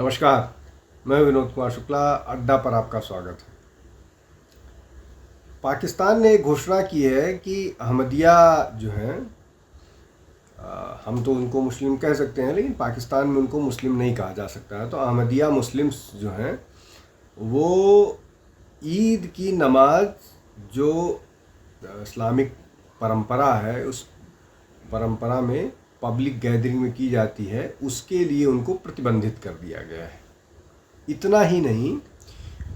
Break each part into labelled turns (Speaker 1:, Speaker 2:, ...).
Speaker 1: नमस्कार। मैं विनोद कुमार शुक्ला, अड्डा पर आपका स्वागत है। पाकिस्तान ने घोषणा की है कि अहमदिया जो हैं, हम तो उनको मुस्लिम कह सकते हैं, लेकिन पाकिस्तान में उनको मुस्लिम नहीं कहा जा सकता है। तो अहमदिया मुस्लिम्स जो हैं वो ईद की नमाज जो इस्लामिक परंपरा है, उस परंपरा में पब्लिक गैदरिंग में की जाती है, उसके लिए उनको प्रतिबंधित कर दिया गया है। इतना ही नहीं,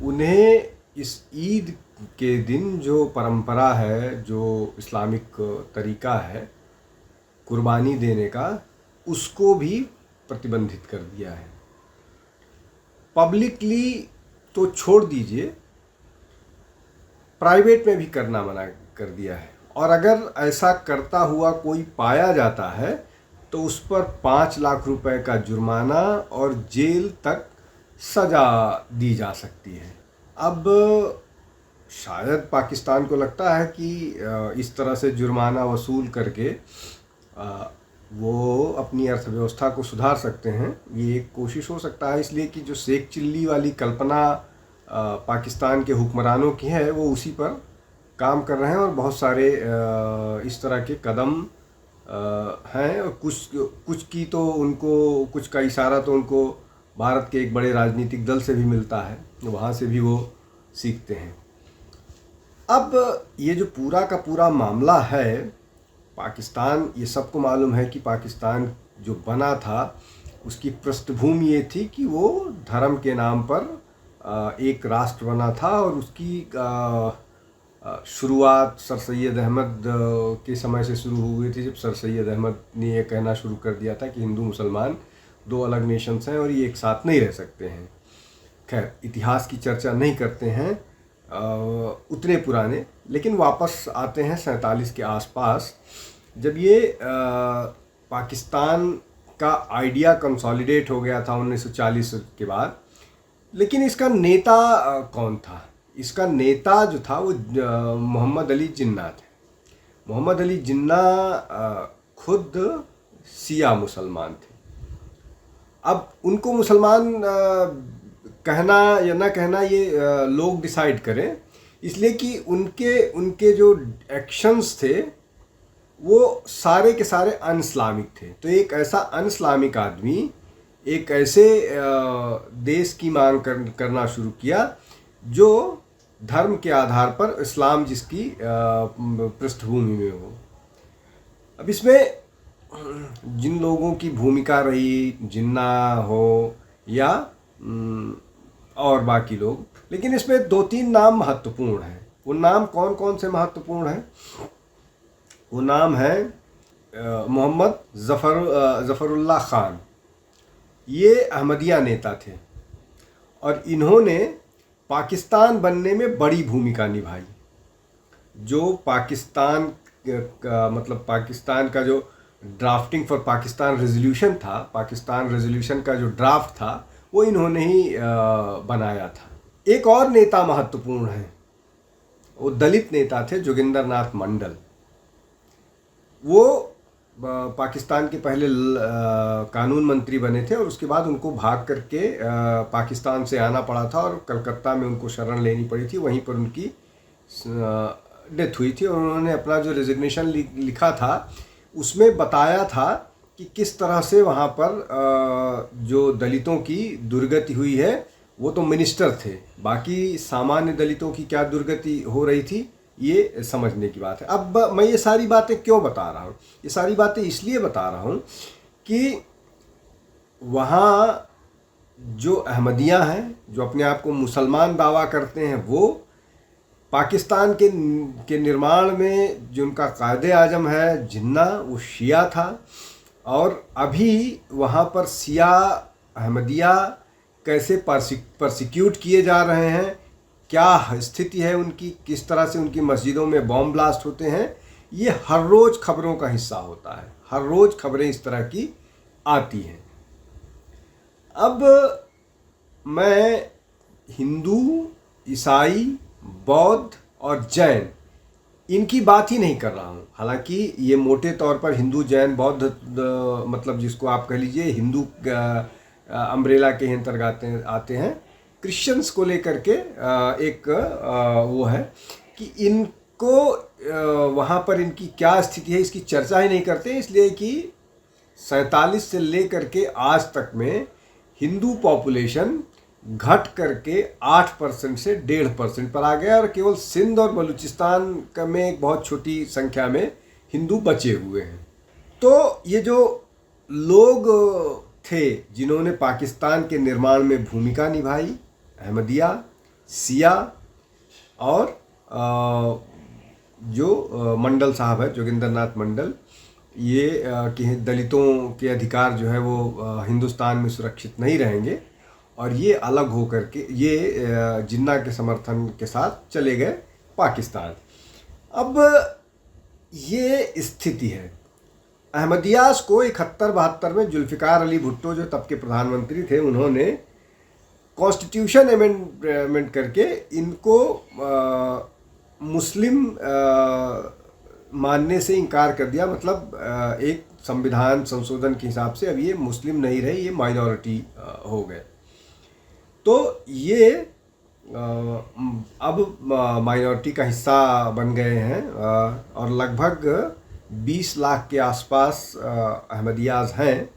Speaker 1: उन्हें इस ईद के दिन जो परंपरा है, जो इस्लामिक तरीका है कुर्बानी देने का, उसको भी प्रतिबंधित कर दिया है। पब्लिकली तो छोड़ दीजिए, प्राइवेट में भी करना मना कर दिया है। और अगर ऐसा करता हुआ कोई पाया जाता है तो उस पर 5 लाख रुपए का जुर्माना और जेल तक सज़ा दी जा सकती है। अब शायद पाकिस्तान को लगता है कि इस तरह से जुर्माना वसूल करके वो अपनी अर्थव्यवस्था को सुधार सकते हैं। ये एक कोशिश हो सकता है, इसलिए कि जो शेख चिल्ली वाली कल्पना पाकिस्तान के हुक्मरानों की है, वो उसी पर काम कर रहे हैं। और बहुत सारे इस तरह के कदम हैं, और कुछ की तो उनको, कुछ का इशारा तो उनको भारत के एक बड़े राजनीतिक दल से भी मिलता है, वहाँ से भी वो सीखते हैं। अब ये जो पूरा का पूरा मामला है, पाकिस्तान, ये सबको मालूम है कि पाकिस्तान जो बना था उसकी पृष्ठभूमि ये थी कि वो धर्म के नाम पर एक राष्ट्र बना था। और उसकी शुरुआत सर सैयद अहमद के समय से शुरू हुई थी, जब सर सैयद अहमद ने ये कहना शुरू कर दिया था कि हिंदू मुसलमान दो अलग नेशंस हैं और ये एक साथ नहीं रह सकते हैं। खैर, इतिहास की चर्चा नहीं करते हैं उतने पुराने, लेकिन वापस आते हैं 47 के आसपास, जब ये पाकिस्तान का आइडिया कंसोलिडेट हो गया था 1940 के बाद। लेकिन इसका नेता कौन था? इसका नेता जो था वो मोहम्मद अली जिन्ना थे। मोहम्मद अली जिन्ना खुद शिया मुसलमान थे। अब उनको मुसलमान कहना या ना कहना ये लोग डिसाइड करें, इसलिए कि उनके जो एक्शंस थे वो सारे के सारे अनइस्लामिक थे। तो एक ऐसा अनइस्लामिक आदमी एक ऐसे देश की मांग करना शुरू किया जो धर्म के आधार पर इस्लाम जिसकी पृष्ठभूमि में हो। अब इसमें जिन लोगों की भूमिका रही, जिन्ना हो या और बाकी लोग, लेकिन इसमें 2-3 नाम महत्वपूर्ण हैं। वो नाम कौन कौन से महत्वपूर्ण हैं? वो नाम है मोहम्मद ज़फ़रुल्लाह ख़ान। ये अहमदिया नेता थे और इन्होंने पाकिस्तान बनने में बड़ी भूमिका निभाई। जो पाकिस्तान का मतलब पाकिस्तान का जो ड्राफ्टिंग फॉर पाकिस्तान रेजोल्यूशन था, पाकिस्तान रेजोल्यूशन का जो ड्राफ्ट था, वो इन्होंने ही बनाया था। एक और नेता महत्वपूर्ण है, वो दलित नेता थे जोगिंदर नाथ मंडल। वो पाकिस्तान के पहले कानून मंत्री बने थे और उसके बाद उनको भाग करके पाकिस्तान से आना पड़ा था और कलकत्ता में उनको शरण लेनी पड़ी थी। वहीं पर उनकी डेथ हुई थी और उन्होंने अपना जो रेजिग्नेशन लिखा था उसमें बताया था कि किस तरह से वहाँ पर जो दलितों की दुर्गति हुई है, वो तो मिनिस्टर थे, बाकी सामान्य दलितों की क्या दुर्गति हो रही थी, ये समझने की बात है। अब मैं ये सारी बातें क्यों बता रहा हूँ? ये सारी बातें इसलिए बता रहा हूँ कि वहाँ जो अहमदिया हैं, जो अपने आप को मुसलमान दावा करते हैं, वो पाकिस्तान के निर्माण में जो उनका कायदे आजम है जिन्ना, वो शिया था। और अभी वहाँ पर शिया अहमदिया कैसे परसिक्यूट किए जा रहे हैं, क्या स्थिति है उनकी, किस तरह से उनकी मस्जिदों में बॉम्ब ब्लास्ट होते हैं, ये हर रोज़ खबरों का हिस्सा होता है। हर रोज़ खबरें इस तरह की आती हैं। अब मैं हिंदू, ईसाई, बौद्ध और जैन, इनकी बात ही नहीं कर रहा हूँ। हालांकि ये मोटे तौर पर हिंदू, जैन, बौद्ध मतलब जिसको आप कह लीजिए हिंदू अम्ब्रेला के अंतर्गत आते हैं। क्रिश्चियंस को लेकर के एक वो है कि इनको वहाँ पर इनकी क्या स्थिति है इसकी चर्चा ही नहीं करते, इसलिए कि 47 से लेकर के आज तक में हिंदू पॉपुलेशन घट करके 8% से 1.5% पर आ गया और केवल सिंध और बलूचिस्तान का में एक बहुत छोटी संख्या में हिंदू बचे हुए हैं। तो ये जो लोग थे जिन्होंने पाकिस्तान के निर्माण में भूमिका निभाई, अहमदिया, सिया और जो मंडल साहब है, जोगिंदर नाथ मंडल, ये कि दलितों के अधिकार जो है वो हिंदुस्तान में सुरक्षित नहीं रहेंगे और ये अलग होकर के ये जिन्ना के समर्थन के साथ चले गए पाकिस्तान। अब ये स्थिति है। अहमदियास को 71-72 में जुल्फ़िकार अली भुट्टो जो तब के प्रधानमंत्री थे, उन्होंने कॉन्स्टिट्यूशन अमेंडमेंट करके इनको मुस्लिम मानने से इनकार कर दिया। मतलब एक संविधान संशोधन के हिसाब से अब ये मुस्लिम नहीं रहे, ये माइनॉरिटी हो गए। तो ये अब माइनॉरिटी का हिस्सा बन गए हैं और लगभग 20 लाख के आसपास अहमदियाज हैं।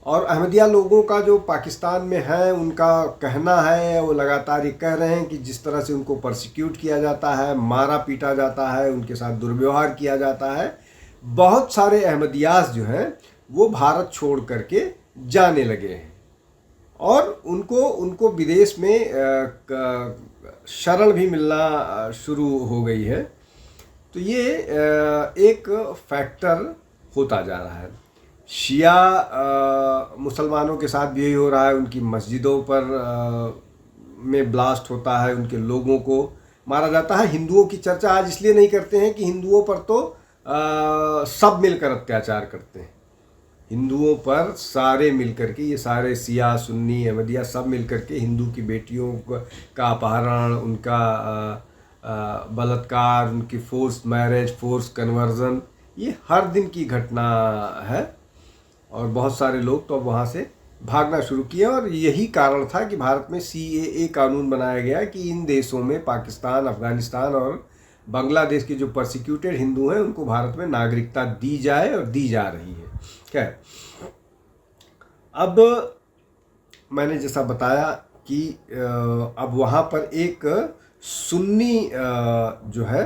Speaker 1: और अहमदिया लोगों का जो पाकिस्तान में है, उनका कहना है, वो लगातार ये कह रहे हैं कि जिस तरह से उनको परसिक्यूट किया जाता है, मारा पीटा जाता है, उनके साथ दुर्व्यवहार किया जाता है, बहुत सारे अहमदियाज जो हैं वो भारत छोड़ करके जाने लगे हैं और उनको विदेश में शरण भी मिलना शुरू हो गई है। तो ये एक फैक्टर होता जा रहा है। शिया मुसलमानों के साथ भी यही हो रहा है, उनकी मस्जिदों पर में ब्लास्ट होता है, उनके लोगों को मारा जाता है। हिंदुओं की चर्चा आज इसलिए नहीं करते हैं कि हिंदुओं पर तो सब मिलकर अत्याचार करते हैं। हिंदुओं पर सारे मिलकर के, ये सारे सिया, सुन्नी, अहमदिया सब मिलकर के हिंदू की बेटियों का अपहरण, उनका बलात्कार, उनकी फोर्स मैरिज, फोर्स कन्वर्जन, ये हर दिन की घटना है। और बहुत सारे लोग तो अब वहाँ से भागना शुरू किए और यही कारण था कि भारत में CAA कानून बनाया गया कि इन देशों में, पाकिस्तान, अफ़गानिस्तान और बांग्लादेश के जो परसिक्यूटेड हिंदू हैं उनको भारत में नागरिकता दी जाए और दी जा रही है। खैर, अब मैंने जैसा बताया कि अब वहाँ पर एक सुन्नी जो है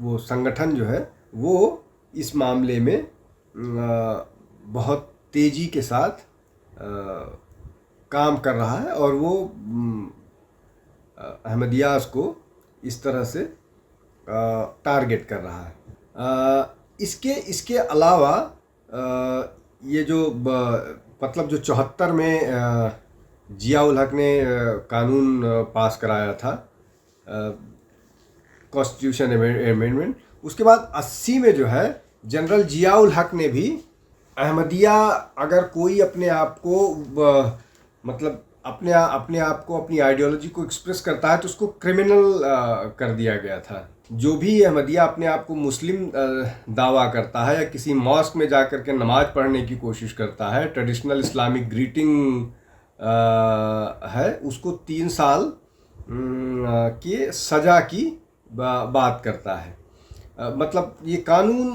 Speaker 1: वो संगठन जो है वो इस मामले में बहुत तेज़ी के साथ काम कर रहा है और वो अहमदियास को इस तरह से टारगेट कर रहा है। इसके अलावा ये जो मतलब जो 74 में जिया उल हक ने कानून पास कराया था, कॉन्स्टिट्यूशन अमेंडमेंट, उसके बाद 80 में जो है जनरल जिया उल हक ने भी अहमदिया अगर कोई अपने आप को मतलब अपने आप को, अपनी आइडियोलॉजी को एक्सप्रेस करता है तो उसको क्रिमिनल कर दिया गया था। जो भी अहमदिया अपने आप को मुस्लिम दावा करता है या किसी मॉस्क में जा कर के नमाज पढ़ने की कोशिश करता है, ट्रेडिशनल इस्लामिक ग्रीटिंग है, उसको 3 साल की सज़ा की बात करता है। मतलब ये कानून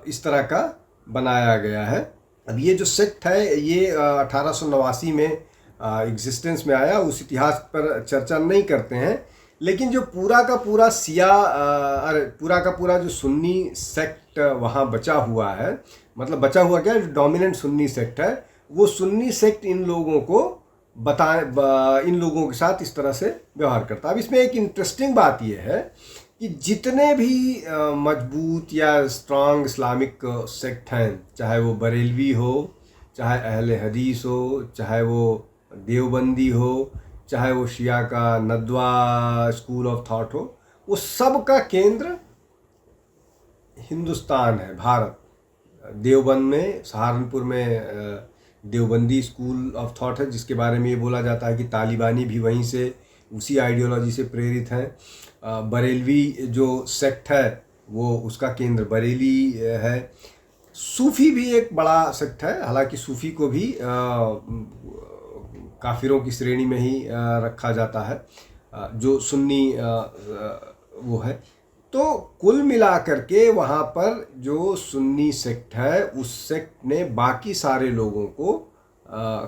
Speaker 1: इस तरह का बनाया गया है। अब ये जो सेक्ट है ये 1889 में एग्जिस्टेंस में आया, उस इतिहास पर चर्चा नहीं करते हैं, लेकिन जो पूरा का पूरा पूरा का पूरा जो सुन्नी सेक्ट वहाँ बचा हुआ है, मतलब बचा हुआ क्या, जो डोमिनेंट सुन्नी सेक्ट है, वो सुन्नी सेक्ट इन लोगों को इन लोगों के साथ इस तरह से व्यवहार करता है। अब इसमें एक इंटरेस्टिंग बात यह है कि जितने भी मजबूत या स्ट्रांग इस्लामिक सेक्ट हैं, चाहे वो बरेलवी हो, चाहे अहले हदीस हो, चाहे वो देवबंदी हो, चाहे वो शिया का नदवा स्कूल ऑफ थॉट हो, वो सब का केंद्र हिंदुस्तान है, भारत। देवबंद में, सहारनपुर में देवबंदी स्कूल ऑफ थॉट है, जिसके बारे में ये बोला जाता है कि तालिबानी भी वहीं से, उसी आइडियोलॉजी से प्रेरित हैं। बरेलवी जो सेक्ट है वो उसका केंद्र बरेली है। सूफ़ी भी एक बड़ा सेक्ट है, हालांकि सूफ़ी को भी काफिरों की श्रेणी में ही रखा जाता है, जो सुन्नी वो है। तो कुल मिलाकर के वहाँ पर जो सुन्नी सेक्ट है, उस सेक्ट ने बाकी सारे लोगों को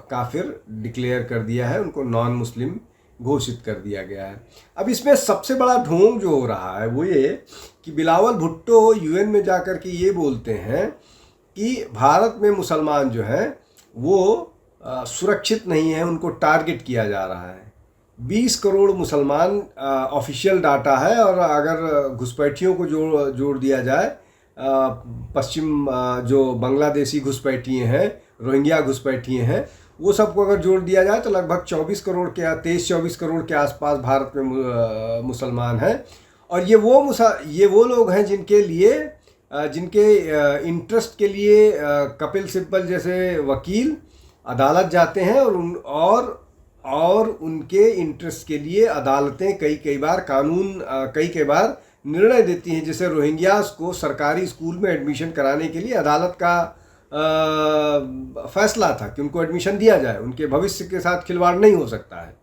Speaker 1: काफिर डिक्लेयर कर दिया है, उनको नॉन मुस्लिम घोषित कर दिया गया है। अब इसमें सबसे बड़ा ढोंग जो हो रहा है वो ये कि बिलावल भुट्टो यूएन में जाकर के ये बोलते हैं कि भारत में मुसलमान जो हैं वो सुरक्षित नहीं है, उनको टारगेट किया जा रहा है। 20 करोड़ मुसलमान ऑफिशियल डाटा है, और अगर घुसपैठियों को जोड़ दिया जाए, पश्चिम जो बांग्लादेशी घुसपैठिए हैं, रोहिंग्या घुसपैठिए हैं, वो सबको अगर जोड़ दिया जाए तो लगभग 24 करोड़ के 23-24 करोड़ के आसपास भारत में मुसलमान हैं। और ये वो लोग हैं जिनके लिए जिनके इंटरेस्ट के लिए कपिल सिब्बल जैसे वकील अदालत जाते हैं, और उनके इंटरेस्ट के लिए अदालतें कई बार निर्णय देती हैं। जैसे रोहिंग्यास को सरकारी स्कूल में एडमिशन कराने के लिए अदालत का फैसला था कि उनको एडमिशन दिया जाए, उनके भविष्य के साथ खिलवाड़ नहीं हो सकता है,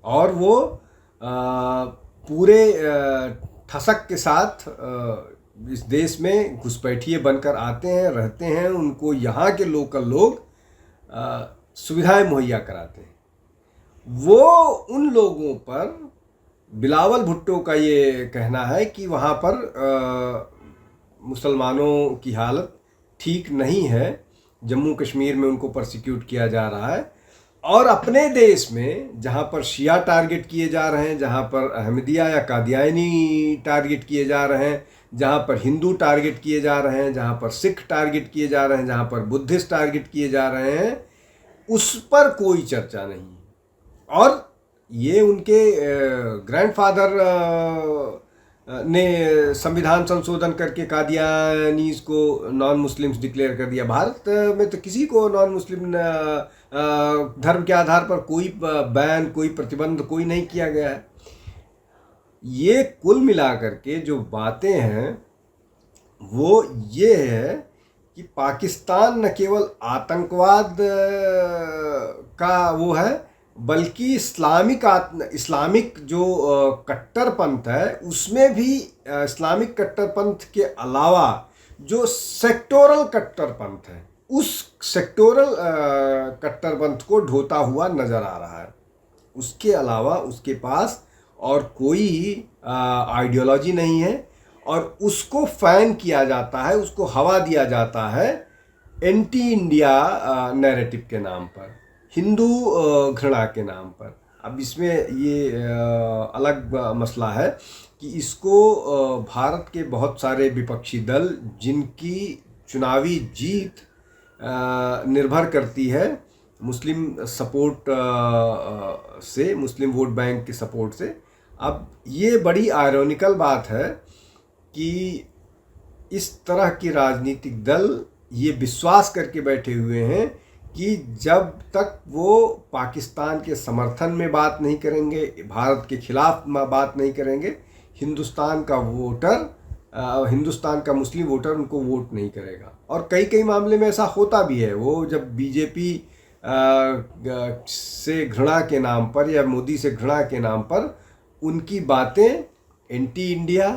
Speaker 1: और वो पूरे ठसक के साथ इस देश में घुसपैठिए बनकर आते हैं, रहते हैं, उनको यहाँ के लोकल लोग सुविधाएं मुहैया कराते हैं। वो उन लोगों पर बिलावल भुट्टो का ये कहना है कि वहाँ पर मुसलमानों की हालत ठीक नहीं है, जम्मू कश्मीर में उनको परसिक्यूट किया जा रहा है, और अपने देश में जहाँ पर शिया टारगेट किए जा रहे हैं, जहाँ पर अहमदिया या कादियानी टारगेट किए जा रहे हैं, जहाँ पर हिंदू टारगेट किए जा रहे हैं, जहाँ पर सिख टारगेट किए जा रहे हैं, जहाँ पर बुद्धिस्ट टारगेट किए जा रहे हैं, उस पर कोई चर्चा नहीं। और ये उनके ग्रैंडफादर ने संविधान संशोधन करके कादियानीज को नॉन मुस्लिम्स डिक्लेयर कर दिया। भारत में तो किसी को नॉन मुस्लिम धर्म के आधार पर कोई बैन, कोई प्रतिबंध कोई नहीं किया गया है। ये कुल मिलाकर के जो बातें हैं वो ये है कि पाकिस्तान न केवल आतंकवाद का वो है, बल्कि इस्लामिक जो कट्टरपंथ है, उसमें भी इस्लामिक कट्टरपंथ के अलावा जो सेक्टोरल कट्टरपंथ है, उस सेक्टोरल कट्टरपंथ को ढोता हुआ नज़र आ रहा है। उसके अलावा उसके पास और कोई आइडियोलॉजी नहीं है, और उसको फैन किया जाता है, उसको हवा दिया जाता है एंटी इंडिया नैरेटिव के नाम पर, हिंदू घृणा के नाम पर। अब इसमें ये अलग मसला है कि इसको भारत के बहुत सारे विपक्षी दल, जिनकी चुनावी जीत निर्भर करती है मुस्लिम सपोर्ट से, मुस्लिम वोट बैंक के सपोर्ट से। अब ये बड़ी आयरॉनिकल बात है कि इस तरह की राजनीतिक दल ये विश्वास करके बैठे हुए हैं कि जब तक वो पाकिस्तान के समर्थन में बात नहीं करेंगे, भारत के खिलाफ बात नहीं करेंगे, हिंदुस्तान का मुस्लिम वोटर उनको वोट नहीं करेगा। और कई मामले में ऐसा होता भी है। वो जब बीजेपी से घृणा के नाम पर या मोदी से घृणा के नाम पर उनकी बातें एंटी इंडिया,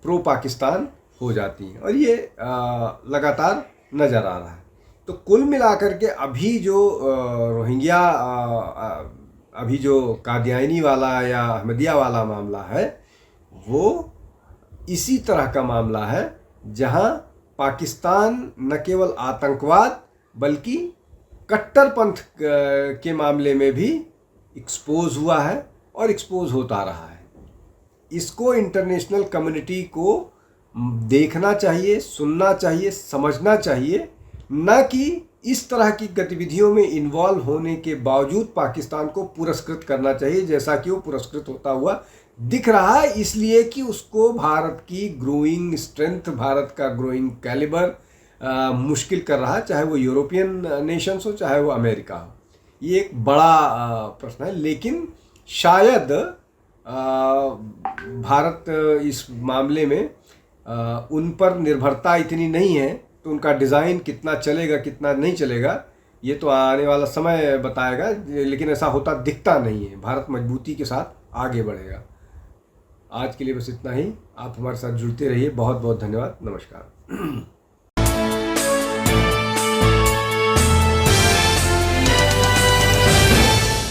Speaker 1: प्रो पाकिस्तान हो जाती हैं, और ये लगातार नज़र आ रहा है। तो कुल मिलाकर के अभी जो रोहिंग्या, अभी जो कादियानी वाला या अहमदिया वाला मामला है, वो इसी तरह का मामला है जहां पाकिस्तान न केवल आतंकवाद बल्कि कट्टरपंथ के मामले में भी एक्सपोज हुआ है और एक्सपोज होता रहा है। इसको इंटरनेशनल कम्युनिटी को देखना चाहिए, सुनना चाहिए, समझना चाहिए, न कि इस तरह की गतिविधियों में इन्वॉल्व होने के बावजूद पाकिस्तान को पुरस्कृत करना चाहिए, जैसा कि वो पुरस्कृत होता हुआ दिख रहा है। इसलिए कि उसको भारत की ग्रोइंग स्ट्रेंथ, भारत का ग्रोइंग कैलिबर मुश्किल कर रहा है, चाहे वो यूरोपियन नेशंस हो, चाहे वो अमेरिका हो। ये एक बड़ा प्रश्न है। लेकिन शायद भारत इस मामले में उन पर निर्भरता इतनी नहीं है तो उनका डिज़ाइन कितना चलेगा कितना नहीं चलेगा ये तो आने वाला समय बताएगा, लेकिन ऐसा होता दिखता नहीं है। भारत मजबूती के साथ आगे बढ़ेगा। आज के लिए बस इतना ही। आप हमारे साथ जुड़ते रहिए। बहुत बहुत धन्यवाद। नमस्कार।